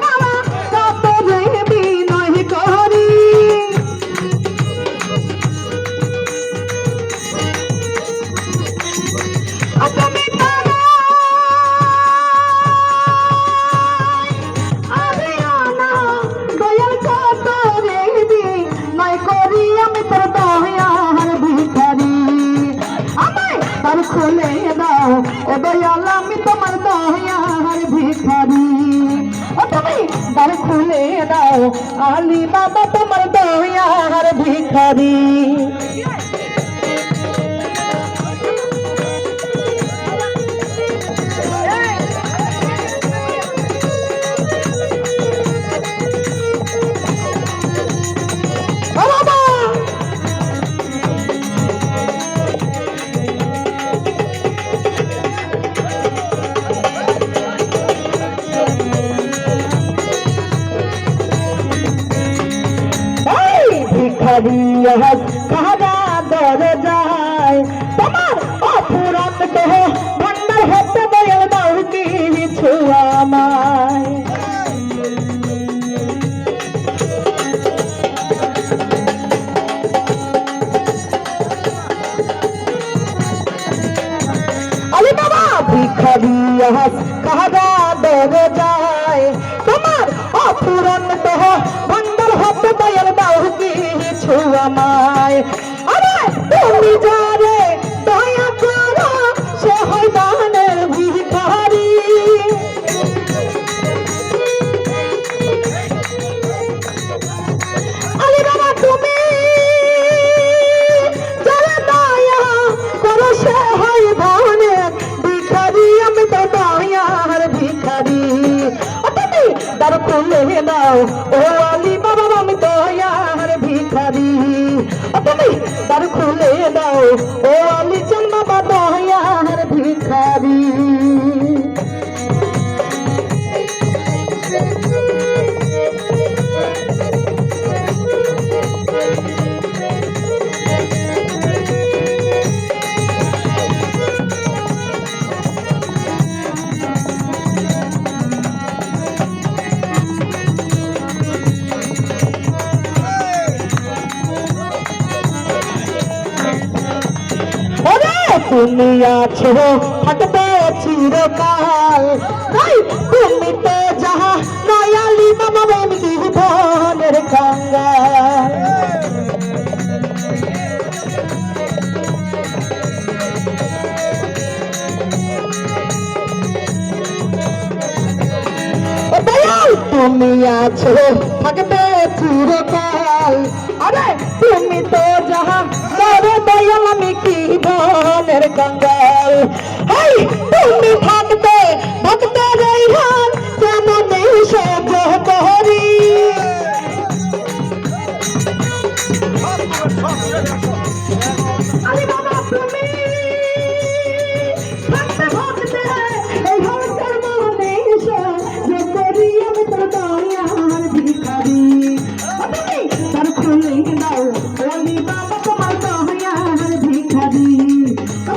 বাবা কাতরে বিনয় করি তুমি দয়াল কাতরে বিনয় করি আমি তোর দয়ার ভিখারি আমায় তার খুলে দাও ও দয়াল আমি তোমার দয়ার ভিখারি ও তুমি তার খুলে দাও আলী বাবা তোমার দয়ার ভিখারি খারা দরে যায় তোমার অপুরান দেহ ভান্ডার হতে দয়াল দাও কিছু আমায় আলী বাবা ভিখারি খারা দরে যায় তোমার অপুরান দেহ ভান্ডার হতে দয়াল দাও কিছু আমায় আরে তুমি যারে দয়া করো সে হয় দানের ভিখারি আলী বাবা তুমি যারে দয়া করো সে হয় দানের ভিখারি আমি তো দয়ার ভিখারি তুমি দ্বার খুলে দাও ও আলী বাবা আমি দয়ার ভিখারি তুমি দ্বার খুলে দাও ও আলী চান বাবা দয়ার ভিখারি তুমি আছো থাকবে চিরকাল তুমি তো যাহা নয়ালি বাবা বন্ধু ভনের কাঙ্গাল তুমি আছো থাকবে চিরকাল আরে তুমি তো যাহা করে দয়াল আমি কি ভনের কাঙ্গাল হেই তুমি থাকতে ভক্ত রইহান কেমন সব করি আলী বাবা তুমি থাকতে ভক্ত এই হরতার মনে যে করি আমি তোর দয়ার ভিখারি তুমি তার খুলে দাও আলী বাবা তোমার দয়ার ভিখারি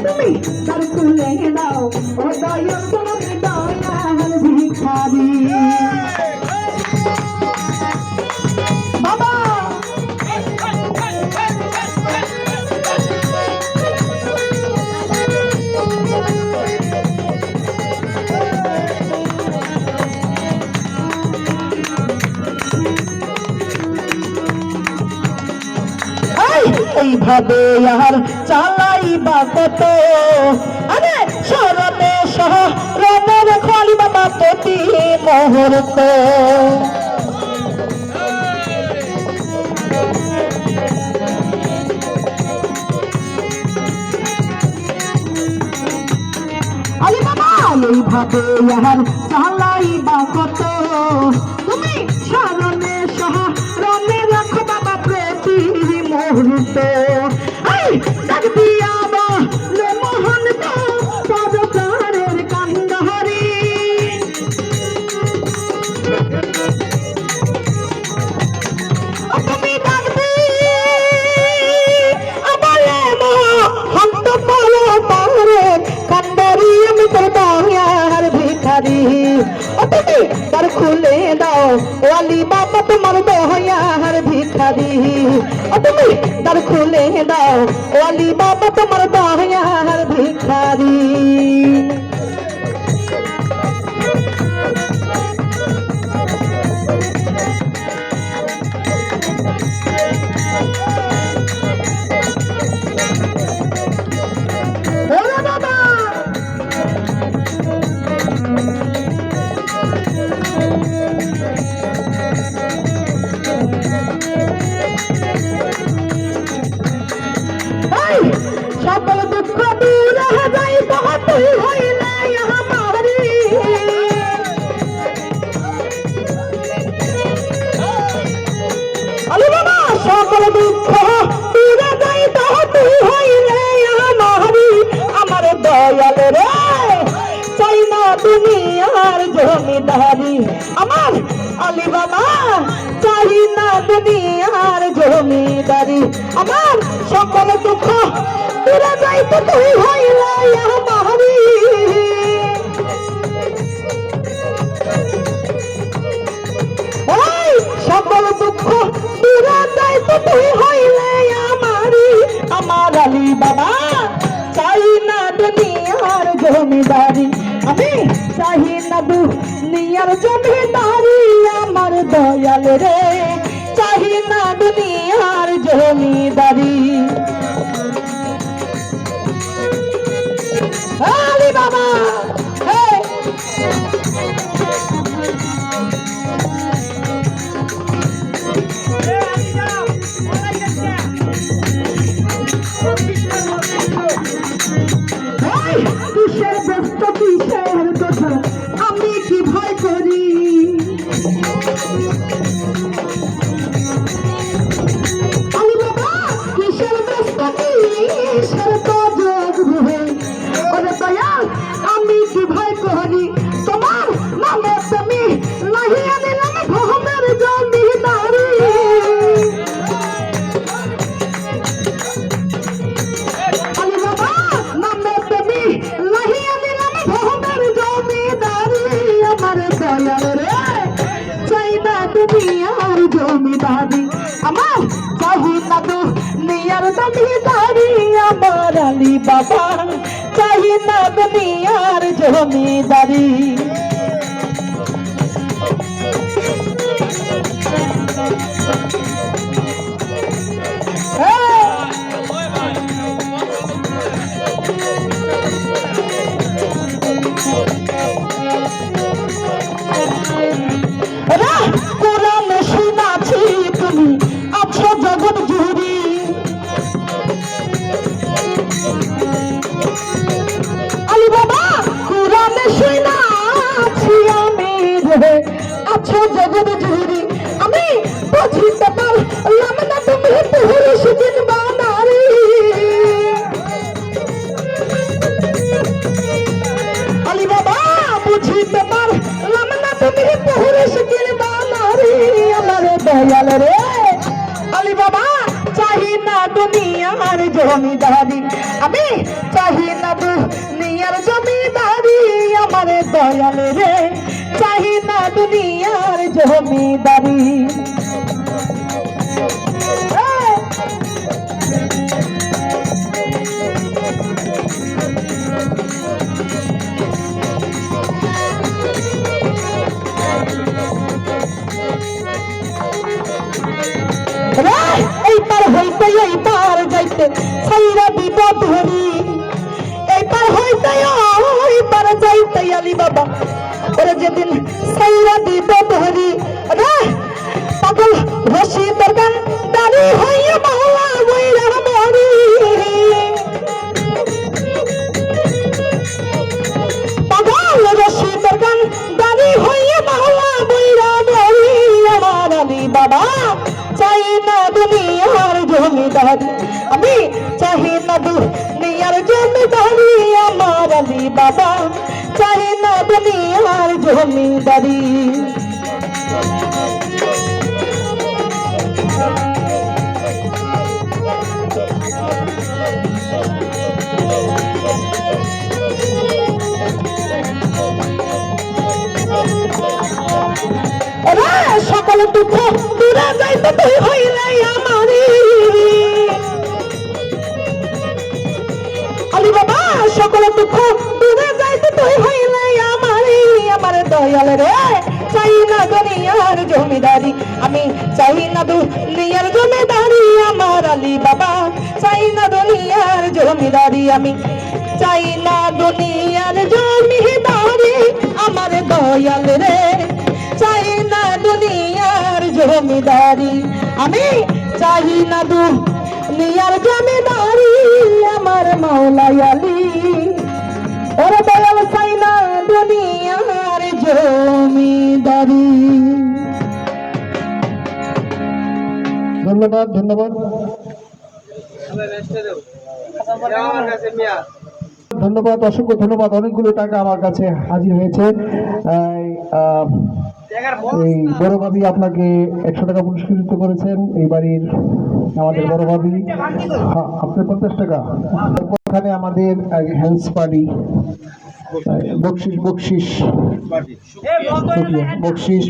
তুমি তার খুলে দাও ও দয়া তোমার দয়ার ভিখারি বাবা এইভাবে আর চালাইবা কত আরে শরণে সহ রবের খালি বাবা প্রতি মুহূর্ত আলী বাবা এইভাবে আর চালাইবা কত তুমি শরণে সহ রবে রাখো বাবা প্রতি মুহূর্ত ডাক দিয়া রে মোহন পদকারের কান্দাহারি তুমি ডাকবি আমারে মোহন পদকারের কান্দারি আমি তোর দয়ার ভিখারি তুমি দ্বার খুলে দাও ও আলী বাবা তোমার দয়ার ভিখারি ও তুমি দ্বার খুলে দাও ও আলী বাবা তোমার দয়ার ভিখারি সকল দুঃখ দূর যাই তুই হইলে আমারি আলী বাবা সকল দুঃখ দূর যাই তুই হইলে আমারি আমার দয়াল রে চাই না দুনিয়ার জমিদারি আমার আলী বাবা চাই না দুনিয়ার জমিদারি আমার সকল দুঃখ দূরে যাইতে তুই হইলে আমারি এই সকল দুঃখ দূরে যাইতে তুই হইলে আমারি আমার আলী বাবা চাই না দুনিয়ার জমিদারি আমি চাই না দুনিয়ার জমিদারি আমার দয়াল রে চাই না দুনিয়ার জমিদারি আলী বাবা কিসের ব্যস্ত কিসের কথা আমি কি ভয় করি আলী বাবা কিসের ব্যস্ত কিসের তো যোগ ওরে দয়াল আমি কি ভয় করি তোমার নামে তুমি নাহিয়া দিলাম ভোমের জমিদারি আলী বাবা নামে তুমি নাহিয়া দিলাম ভোমের জমিদারি আমার দয়াল রে চাই না দুনিয়ার জমিদারি আমার চাই না দুনিয়ার জমিদারি আমার আলী বাবা চাই না দুনিয়ার জমিদারি কোরআন শুনাছি তুমি আছো জগৎ জুড়ি আলী বাবা কোরআন শুনাছি আমি রে আছো জগৎ জুড়ি আমি বুঝিতে পারলাম না তুমি পুরুষ কিংবা নারী আলী বাবা বুঝিতে পারলাম না তুমি পুরুষ কিংবা নারী আমার দয়াল রে আলী বাবা চাই না দুনিয়ার জমিদারি আমি চাই না দুনিয়ার জমিদারি আমার দয়াল রে চাই না দুনিয়ার জমিদারি এই পার হইতে এই পার যাইতে ছাইরা বিপদ ধরি এই পার হইতে ওই পার যাইতে আলী বাবা ওরে যেদিন ছাইরা বিপদ ধরি পাগল রশি দরকার দাঁড়ি হইয়া মহলা বইরা মরি পাগল রশি দরকার দাঁড়ি হইয়া মহলা বইরা মরি আমার আলী বাবা চাই না দুনিয়ার জমিদারি আমি চাই না দুনিয়ার জমিদারি আমার আলী বাবা চাই না দুনিয়ার জমিদারি ওরে সকল দুঃখ দূরে যাইতে তুই হইলে আমারি আলি বাবা সকল দুঃখ দূরে যাইতে তুই হইলে আমারি আমার দয়াল রে চাই না দুনিয়ার জমিদারি আমি চাই না দুনিয়ার জমিদারি আমার আলি বাবা চাই না দুনিয়ার জমিদারি আমি চাই না দুনিয়ার জমিদারি আমার দয়াল রে চাই না দুনিয়ার জমিদারি আমি চাই না দুনিয়ার জমিদারি আমার মাওলা আলী ওরে দয়াল চাই না দুনিয়ার জমিদারি। ধন্যবাদ ধন্যবাদ ধন্যবাদ, অসংখ্য ধন্যবাদ। অনেকগুলো টাকা আমার কাছে হাজির হয়েছে। এই বড় ভাবি আপনাকে 100 টাকা পুরস্কৃত করেছেন এই বাড়ির আমাদের বড় ভাবি। হ্যাঁ, আপনার 50 টাকা। ওখানে আমাদের হেলথ পার্টি বকশিস বকশিস বকশিস